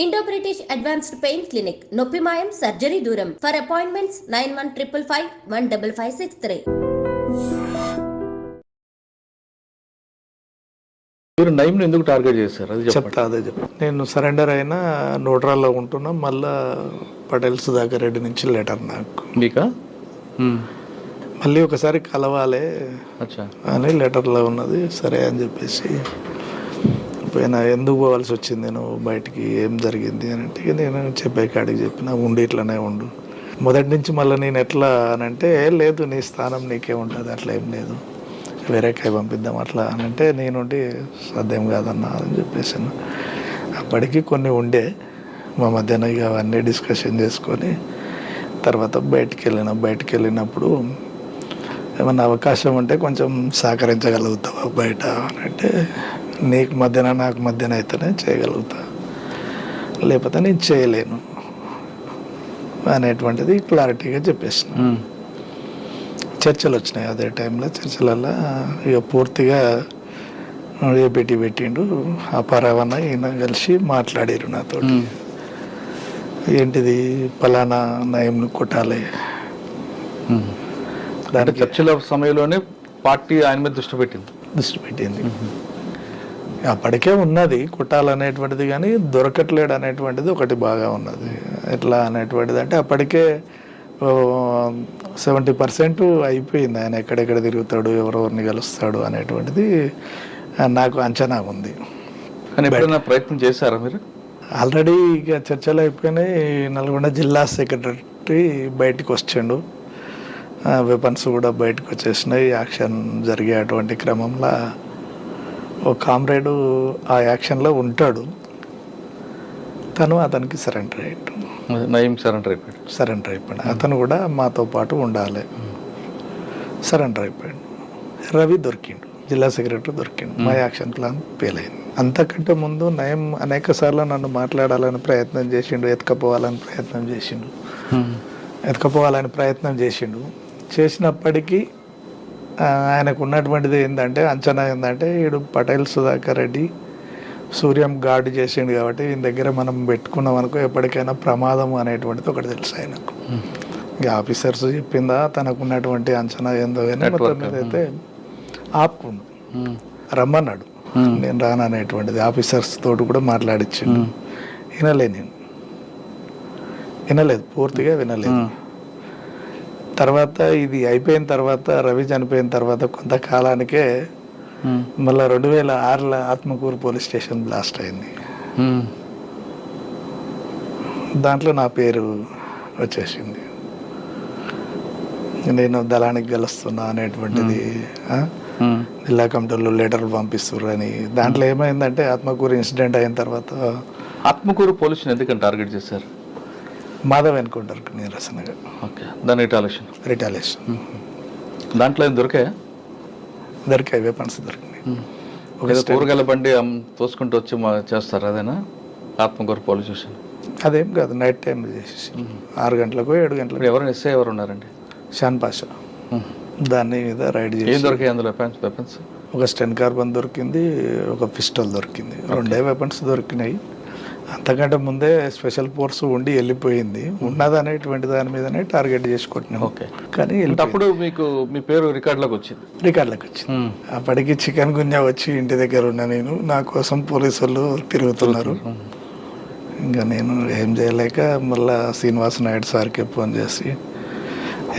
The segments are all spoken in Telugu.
Indo British advanced pain clinic నొప్పి మాయం సర్జరీ దూరం ఫర్ అపాయింట్మెంట్స్ 9155515563. మీరు నైమ్ ఎందుకు టార్గెట్ చేశారు అది చెప్తా. అదే చెప్తా. నేను సరెండర్ అయినా నోట్రాల్లో ఉంటున్నా. మళ్ళా పటేల్ సుధాకర్ రెడ్డి నుంచి లెటర్ నాకు మీకా మళ్ళీ ఒకసారి కలవాలి అచ్చా అని లెటర్లో ఉన్నది. సరే అని చెప్పేసి పోయినా. ఎందుకు పోవాల్సి వచ్చింది నేను బయటికి, ఏం జరిగింది అని అంటే నేను చెప్పే కాడికి చెప్పిన ఉండి ఇట్లనే ఉండు. మొదటి నుంచి మళ్ళీ నేను ఎట్లా అని అంటే లేదు నీ స్థానం నీకే ఉంటుంది, అట్లా ఏం లేదు, వేరే కాయ పంపిద్దాం అట్లా అని అంటే నేనుండి సాధ్యం కాదన్నా అని చెప్పేసాను. అప్పటికి కొన్ని ఉండే మా మధ్యన, ఇక అవన్నీ డిస్కషన్ చేసుకొని తర్వాత బయటికి వెళ్ళినప్పుడు ఏమన్నా అవకాశం ఉంటే కొంచెం సహకరించగలుగుతావా బయట అని అంటే నీకు మధ్యన నాకు మధ్యన అయితేనే చేయగలుగుతా, లేకపోతే నేను చేయలేను అనేటువంటిది క్లారిటీగా చెప్పేసిన. చర్చలు వచ్చినాయి అదే టైంలో. చర్చలలో ఇక పూర్తిగా ఏపీటీ పెట్టిండు, అపారవన్న ఈయన కలిసి మాట్లాడారు నాతో. ఏంటిది పలానా నయంను కొట్టాలి. దాంట్లో చర్చల సమయంలోనే పార్టీ ఆయన మీద దృష్టి పెట్టింది. అప్పటికే ఉన్నది కొట్టాలనేటువంటిది, కానీ దొరకట్లేడు అనేటువంటిది ఒకటి బాగా ఉన్నది. ఎట్లా అనేటువంటిది అంటే అప్పటికే 70% అయిపోయింది. ఆయన ఎక్కడెక్కడ తిరుగుతాడు, ఎవరెవరిని కలుస్తాడు అనేటువంటిది నాకు అంచనా ఉంది. కానీ ఎప్పుడైనా ప్రయత్నం చేశారా మీరు? ఆల్రెడీ ఇక చర్చలు అయిపోయినాయి. నల్గొండ జిల్లా సెక్రటరీ బయటకు వచ్చిండు, వెపన్స్ కూడా బయటకు వచ్చేసినాయి. యాక్షన్ జరిగేటువంటి క్రమంలో ఒక కామ్రేడు ఆ యాక్షన్లో ఉంటాడు, తను అతనికి సరెండర్ అయ్యాడు. నయీం సరెండర్ అయిపోయాడు. అతను కూడా మాతో పాటు ఉండాలి, సరెండర్ అయిపోయాడు. రవి దొరికిండు, జిల్లా సెక్రటరీ దొరికిండు. మా యాక్షన్ ప్లాన్ ఫెయిల్ అయింది. అంతకంటే ముందు నయం అనేక సార్లు నన్ను మాట్లాడాలని ప్రయత్నం చేసిండు, ఎత్తుకపోవాలని ప్రయత్నం చేసిండు. చేసినప్పటికీ ఆయనకు ఉన్నటువంటిది ఏంటంటే అంచనా ఏంటంటే వీడు పటేల్ సుధాకర్ రెడ్డి సూర్యం గార్డు చేసిండు కాబట్టి ఈయన దగ్గర మనం పెట్టుకున్నాం అనుకో ఎప్పటికైనా ప్రమాదం అనేటువంటిది ఒకటి తెలుసు ఆయనకు. ఇంకా ఆఫీసర్స్ చెప్పిందా తనకు ఉన్నటువంటి అంచనా ఏందో కానీ మొత్తం మీద అయితే ఆపుకుండు, రమ్మన్నాడు. నేను రాననేటువంటిది ఆఫీసర్స్ తోటి కూడా మాట్లాడిచ్చిండు. వినలేదు, పూర్తిగా వినలేదు. తర్వాత ఇది అయిపోయిన తర్వాత, రవి చనిపోయిన తర్వాత కొంతకాలానికే మళ్ళీ 2006లో ఆత్మకూరు పోలీస్ స్టేషన్ బ్లాస్ట్ అయింది. దాంట్లో నా పేరు వచ్చేసింది, నేను దళానికి గెలుస్తున్నా అనేటువంటిది. జిల్లా కమిటీలో లెటర్ పంపిస్తున్నారు అని. దాంట్లో ఏమైందంటే ఆత్మకూరు ఇన్సిడెంట్ అయిన తర్వాత ఆత్మకూరు పోలీసుని ఎందుకని టార్గెట్ చేశారు? మాధవ్ ఎన్కౌంటర్కి నిరసనగా. ఓకే, దాని రిటాలియేషన్. దాంట్లో ఏం దొరికాయి, వెపన్స్ దొరికినాయి. కూరగాయల బండి తోసుకుంటూ వచ్చి చేస్తారు, అదేనా ఆత్మకూరు పోలీస్ స్టేషన్? అదేం కాదు, నైట్ టైంలో చేసేసి 6 గంటలకు 7 గంటలకు. ఎవరు ఉన్నారండి? షాన్ పాషా. దాని మీద రైడ్ చేసి ఏం దొరికాయి అందులో? వెపన్స్ ఒక స్టెన్ కార్బన్ దొరికింది, ఒక పిస్టల్ దొరికింది, 2 వెపన్స్ దొరికినాయి. అంతకంటే ముందే స్పెషల్ ఫోర్స్ ఉండి వెళ్ళిపోయింది. ఉన్నది అనేటువంటి దాని మీదనే టార్గెట్ చేసి కొట్టినాం. ఓకే, కానీ అప్పుడు మీకు మీ పేరు రికార్డులోకి వచ్చింది. అప్పటికి చికెన్ గున్యా వచ్చి ఇంటి దగ్గర ఉన్నా నేను, నా కోసం పోలీసు వాళ్ళు తిరుగుతున్నారు. ఇంకా నేను ఏం చేయలేక మళ్ళా శ్రీనివాస నాయుడు సార్కి ఫోన్ చేసి,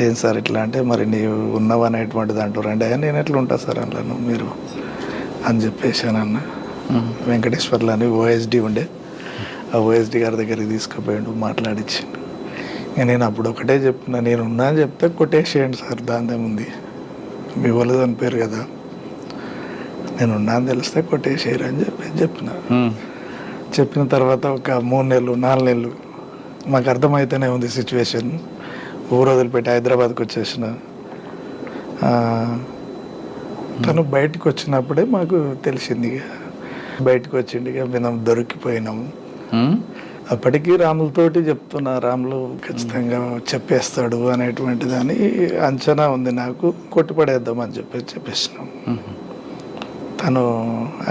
ఏం సార్ ఇట్లా అంటే, మరి నీవు ఉన్నవనేటువంటిది అంటారండి. నేను ఎట్లా ఉంటా సార్ అన్నాను మీరు అని చెప్పేసానన్న. వెంకటేశ్వర్లు అని ఓఎస్డి ఉండే, ఆ ఓఎస్డి గారి దగ్గరికి తీసుకుపోయాడు, మాట్లాడించిండు. నేను అప్పుడు ఒకటే చెప్పిన, నేను ఉన్నా అని చెప్తే కొట్టేసేయండి సార్, దాందేముంది, మీ వాళ్ళు చనిపోయారు కదా, నేను ఉన్నా అని తెలిస్తే కొట్టేసేయరు అని చెప్పిన తర్వాత ఒక 3 నెలలు 4 నెలలు మాకు అర్థమైతేనే ఉంది సిచ్యువేషన్. ఊరు వదిలిపెట్టి హైదరాబాద్కి వచ్చేసిన. తను బయటకు వచ్చినప్పుడే మాకు తెలిసింది, బయటకు వచ్చింది, మనం దొరికిపోయినాము. అప్పటికీ రాములతోటి చెప్తున్నా, రాములు ఖచ్చితంగా చెప్పేస్తాడు అనేటువంటి దాని అంచనా ఉంది నాకు, కొట్టుపడేద్దామని చెప్పేసినాం. తను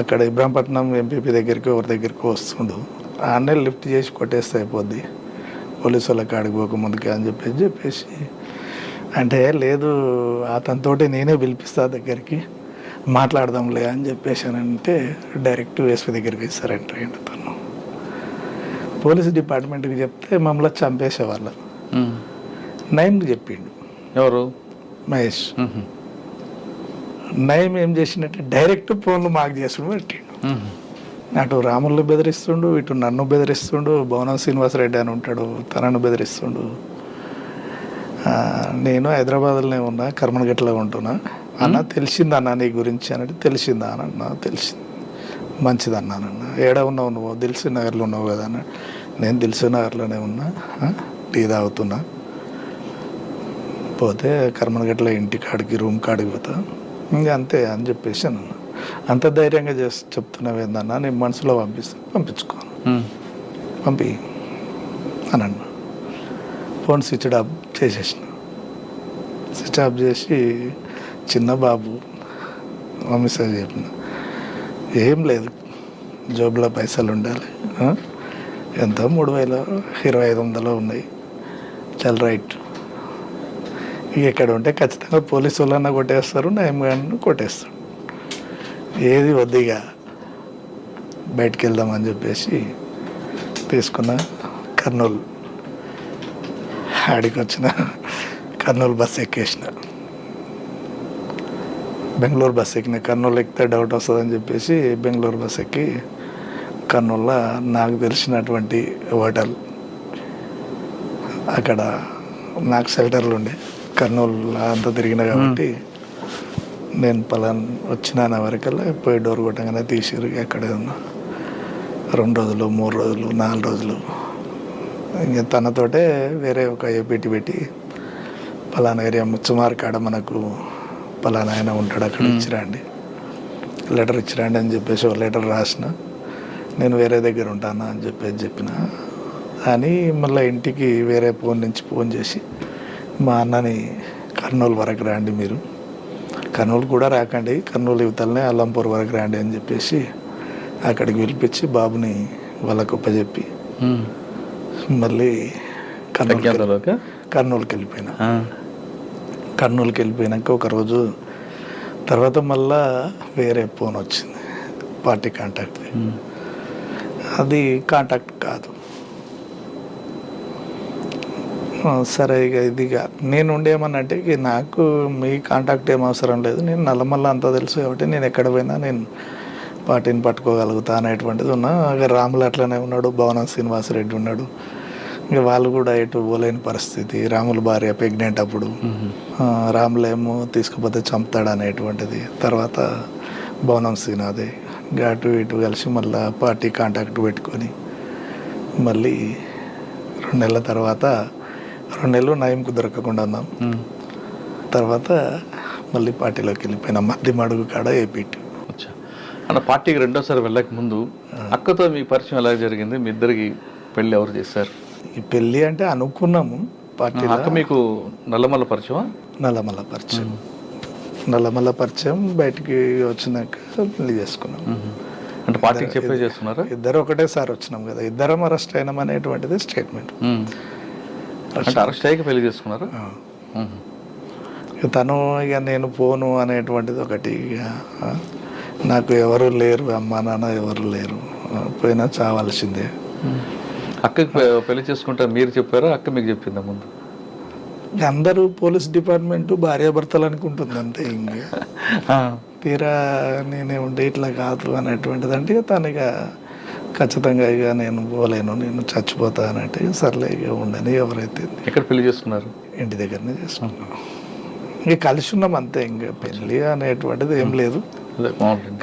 అక్కడ ఇబ్రాహీంపట్నం ఎంపీపీ దగ్గరికి ఎవరి దగ్గరికి వస్తుండు. ఆడనే లిఫ్ట్ చేసి కొట్టేస్తే అయిపోద్ది పోలీసు వాళ్ళ కాడికి పోక ముందుకే అని చెప్పేసి అంటే లేదు అతనితోటి నేనే పిలిపిస్తా దగ్గరికి మాట్లాడదాంలే అని చెప్పేసానంటే డైరెక్ట్ ఎస్పీ దగ్గరికి సరెండర్ అయ్యిండు తను. పోలీస్ డిపార్ట్మెంట్కి చెప్తే మమ్మల్ని చంపేసేవాళ్ళు. నయంకి చెప్పిండు ఎవరు? మహేష్. నయం ఏం చేసినట్టే డైరెక్ట్ ఫోన్లు మాకు చేసుకుని పెట్టిండు. అటు రాములు బెదిరిస్తుండు, ఇటు నన్ను బెదిరిస్తుండు, భవనం శ్రీనివాసరెడ్డి అని ఉంటాడు తనను బెదిరిస్తుండు. నేను హైదరాబాద్లోనే ఉన్నా, కర్మనగట్లో ఉంటున్నా. అన్న తెలిసిందన్నా నీ గురించి అన్నట్టు. తెలిసిందా అన్న? తెలిసింది. మంచిది అన్నానన్న. ఏడ ఉన్నావు నువ్వు? దిల్సు నగర్లో ఉన్నావు కదా అన్న. నేను దిల్సు నగర్లోనే ఉన్నా, టీ తాగుతున్నా. పోతే కర్మనగట్ల ఇంటి కాడికి రూమ్ కాడికి పోతా, ఇంకా అంతే అని చెప్పేసి అన్న. అంత ధైర్యంగా చేసి చెప్తున్నావు ఏందన్నా, నేను మనసులో పంపించుకోను, పంపి అని అన్న. ఫోన్ స్విచ్ ఆఫ్ చేసేసిన. స్విచ్ ఆఫ్ చేసి చిన్న బాబు మెసేజ్ చెప్పిన, ఏం లేదు జోబులో పైసలు ఉండాలి, ఎంత 3,025 ఉన్నాయి, చాలా రైట్. ఇక ఎక్కడ ఉంటే ఖచ్చితంగా పోలీసు వాళ్ళన్నా కొట్టేస్తారు, నయం గారిని కొట్టేస్తాడు. ఏది వద్దిగా బయటికి వెళ్దామని చెప్పేసి తీసుకున్న. కర్నూలు ఆడికి వచ్చిన, కర్నూలు బస్సు ఎక్కేసిన. బెంగళూరు బస్సు ఎక్కిన. కర్నూలు ఎక్కితే డౌట్ వస్తుందని చెప్పేసి బెంగళూరు బస్సు ఎక్కి కర్నూలులో నాకు తెలిసినటువంటి హోటల్, అక్కడ నాకు షెల్టర్లు ఉండే. కర్నూలు అంతా తిరిగిన కాబట్టి నేను వచ్చిన వరకల్లా పోయి డోర్ కొట్టగానే తీసిరు. ఎక్కడే ఉన్నా 2 రోజులు 3 రోజులు 4 రోజులు ఇంకా తనతోటే వేరే ఒక ఏపీటీ పెట్టి పలానా ఏరియా ముచ్చమార్ కాడ మనకు పలానా ఆయన ఉంటాడు, అక్కడ ఇచ్చిరండి, లెటర్ ఇచ్చిరండి అని చెప్పేసి ఒక లెటర్ రాసిన. నేను వేరే దగ్గర ఉంటానా అని చెప్పిన. అని మళ్ళీ ఇంటికి వేరే ఫోన్ నుంచి ఫోన్ చేసి మా అన్నని కర్నూలు వరకు రండి, మీరు కర్నూలు కూడా రాకండి, కర్నూలు యువతలనే అల్లంపూర్ వరకు రండి అని చెప్పేసి అక్కడికి పిలిపించి బాబుని వాళ్ళకు ఒప్పచెప్పి మళ్ళీ కర్నూలుకి వెళ్ళిపోయినా. కర్నూలుకి వెళ్ళిపోయినాక ఒక రోజు తర్వాత మళ్ళా వేరే ఫోన్ వచ్చింది, పార్టీ కాంటాక్ట్. అది కాంటాక్ట్ కాదు. సరే ఇక ఇదిగా నేను ఉండేమన్నంటే ఇక నాకు మీ కాంటాక్ట్ ఏం అవసరం లేదు, నేను నల్లమల్ల అంతా తెలుసు కాబట్టి నేను ఎక్కడ పోయినా నేను పార్టీని పట్టుకోగలుగుతా అనేటువంటిది ఉన్నా. ఇక రాములు అట్లనే ఉన్నాడు, భవనం శ్రీనివాసరెడ్డి ఉన్నాడు. ఇక వాళ్ళు కూడా ఎటు పోలేని పరిస్థితి. రాముల భార్య ప్రెగ్నెంట్ అప్పుడు, రాములేమో తీసుకుపోతే చంపుతాడు అనేటువంటిది. తర్వాత భవనం శ్రీనాథే అటు ఇటు కలిసి మళ్ళీ పార్టీ కాంటాక్ట్ పెట్టుకొని మళ్ళీ 2 నెలల తర్వాత 2 నెలలు నయంకు దొరకకుండా ఉన్నాం. తర్వాత మళ్ళీ పార్టీలోకి వెళ్ళిపోయినాం. మధ్య అడుగు కాడ ఏపీటీ. అన్న పార్టీకి రెండోసారి వెళ్ళక ముందు అక్కతో మీ పరిచయం ఎలా జరిగింది? మీ ఇద్దరికి పెళ్ళి ఎవరు చేశారు? ఈ పెళ్ళి అంటే అనుకున్నాము పార్టీలో. అక్క మీకు నల్లమల్ల పరిచయం? నల్లమల్ల పరిచయం. నల్లమల్ల పరిచయం బయటికి వచ్చినాక పెళ్లి చేసుకున్నాం. అంటే పార్టీకి చెప్పే చేస్తున్నారా? ఇద్దరు ఒకటేసారి వచ్చినాం కదా, ఇద్దరం అరెస్ట్ అయినాం అనేటువంటిది స్టేట్మెంట్. అంటే అరెస్ట్ అయ్యాక పెళ్లి చేసుకున్నారా? తను ఇక నేను పోను అనేటువంటిది ఒకటి. ఇక నాకు ఎవరు లేరు, అమ్మ నాన్న ఎవరు లేరు, పోయినా చావాల్సిందే. అక్కకి పెళ్లి చేసుకుంటా మీరు చెప్పారా, అక్క మీకు చెప్పిందా ముందు? అందరూ పోలీస్ డిపార్ట్మెంట్ భార్యాభర్తలు అనుకుంటుంది అంతే. ఇంక తీరా నేనే ఉండే ఇట్లా కాదు అనేటువంటిది. అంటే తను ఇక ఖచ్చితంగా ఇక నేను పోలేను, నేను చచ్చిపోతా అన్నట్టు సర్లే ఇక ఉండని. ఎవరైతే ఎక్కడ పెళ్లి చేసుకున్నారు? ఇంటి దగ్గరనే చేసుకున్నాం. ఇంక కలిసి ఉన్నాం అంతే. ఇంకా పెళ్ళి అనేటువంటిది ఏం లేదు,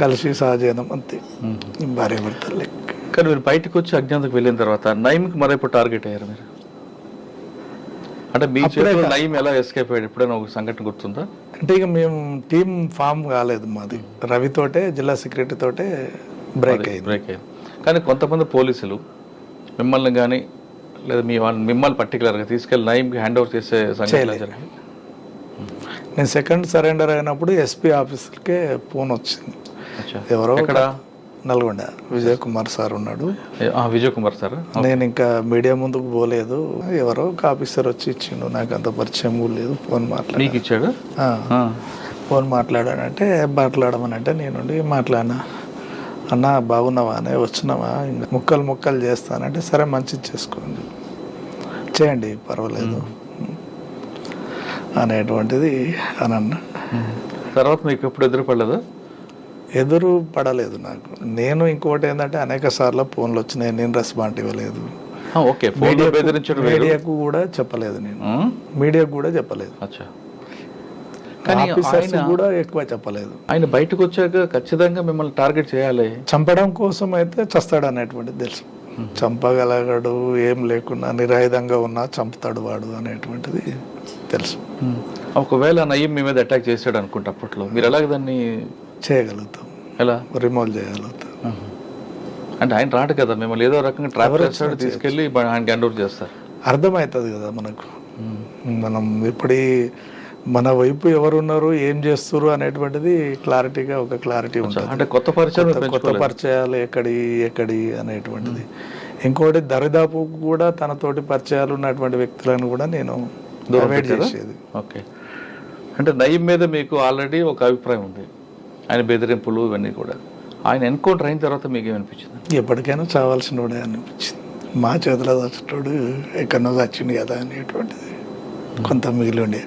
కలిసి సహజీవనం అంతే, భార్యాభర్తలు లెక్క. కానీ మీరు బయటకు వచ్చి అజ్ఞాతకు వెళ్ళిన తర్వాత నయంకి మరెప్పుడు టార్గెట్ అయ్యారు మీరు? అంటే మీ చేతిలో నయం ఎలా ఎస్కేప్ అయ్యాడు? ఎప్పుడైనా ఒక సంఘటన గుర్తుందా? అంటే ఇక మేము టీం ఫామ్ కాలేదు మాది. రవితోటే, జిల్లా సెక్రటరీ తోటే బ్రేక్ అయింది. కానీ కొంతమంది పోలీసులు మిమ్మల్ని కానీ లేదా మిమ్మల్ని పర్టికులర్గా తీసుకెళ్ళి నయంకి హ్యాండ్ ఓవర్ చేసే సంఘటన జరిగింది. నేను సెకండ్ సరెండర్ అయినప్పుడు ఎస్పీ ఆఫీస్కే ఫోన్ వచ్చింది. ఎవరో నల్గొండ విజయ్ కుమార్ సార్ ఉన్నాడు. విజయ్ కుమార్ సార్. నేను ఇంకా మీడియా ముందుకు పోలేదు, ఎవరో ఒక ఆఫీసర్ వచ్చి ఇచ్చిండు, నాకు అంత పరిచయం కూడా లేదు. ఫోన్ మీకు ఇచ్చాడు. ఫోన్ మాట్లాడానంటే మాట్లాడమనంటే నేనుండి మాట్లాడినా, అన్న బాగున్నావా అనే వచ్చినావా, ఇంకా ముక్కలు చేస్తానంటే సరే మంచిది చేసుకోండి చేయండి పర్వాలేదు అనేటువంటిది అని అన్న. తర్వాత మీకు ఎప్పుడు ఎదురుపడలేదు? ఎదురు పడలేదు నాకు. నేను ఇంకోటి ఏంటంటే అనేక సార్లు ఫోన్లు వచ్చినాయి, నేను రెస్పాండ్ ఇవ్వలేదు. మీడియాకు కూడా చెప్పలేదు, నేను మీడియాకు కూడా చెప్పలేదు, కానీ ఆఫీసర్స్ కూడా ఎక్కువ చెప్పలేదు. ఆయన బయటకు వచ్చాక ఖచ్చితంగా మిమ్మల్ని టార్గెట్ చేయాలి, చంపడం కోసం అయితే చస్తాడు అనేటువంటిది తెలుసు. చంపగలగడు, ఏం లేకున్నా నిరాయుధంగా ఉన్నా చంపుతాడు వాడు అనేటువంటిది తెలుసు. ఒకవేళ నయీం మీ మీద అటాక్ చేశాడు అనుకుంటే అప్పట్లో మీరు ఎలాగ దాన్ని చేయగలుగుతాం? ఎలా రిమూవ్ చేయగలుగుతాం? అంటే ఆయన రాడు కదా, మిమ్మల్ని ఏదో రకంగా ట్రాప్ చేస్తాడు, తీసుకెళ్ళి ఆయన హ్యాండ్ ఓవర్ చేస్తారు. అర్థమవుతుంది కదా మనకు, మనం ఇప్పుడు మన వైపు ఎవరున్నారు, ఏం చేస్తారు అనేటువంటిది క్లారిటీగా ఒక క్లారిటీ ఉంటుంది. అంటే కొత్త పరిచయాలు ఎక్కడి అనేటువంటిది. ఇంకోటి దరిదాపు కూడా తనతోటి పరిచయాలు ఉన్నటువంటి వ్యక్తులను కూడా నేను అవాయిడ్ చేసేది. ఓకే, అంటే నయీం మీద మీకు ఆల్రెడీ ఒక అభిప్రాయం ఉంది, ఆయన బెదిరింపులు ఇవన్నీ కూడా. ఆయన ఎన్కౌంటర్ అయిన తర్వాత మీకు ఏమనిపించింది? ఎప్పటికైనా చావాల్సిన వాడే అనిపించింది. మా చేతిలో చచ్చినోడు ఎక్కడో చచ్చింది కదా అనేటువంటిది కొంత మిగిలి ఉండే.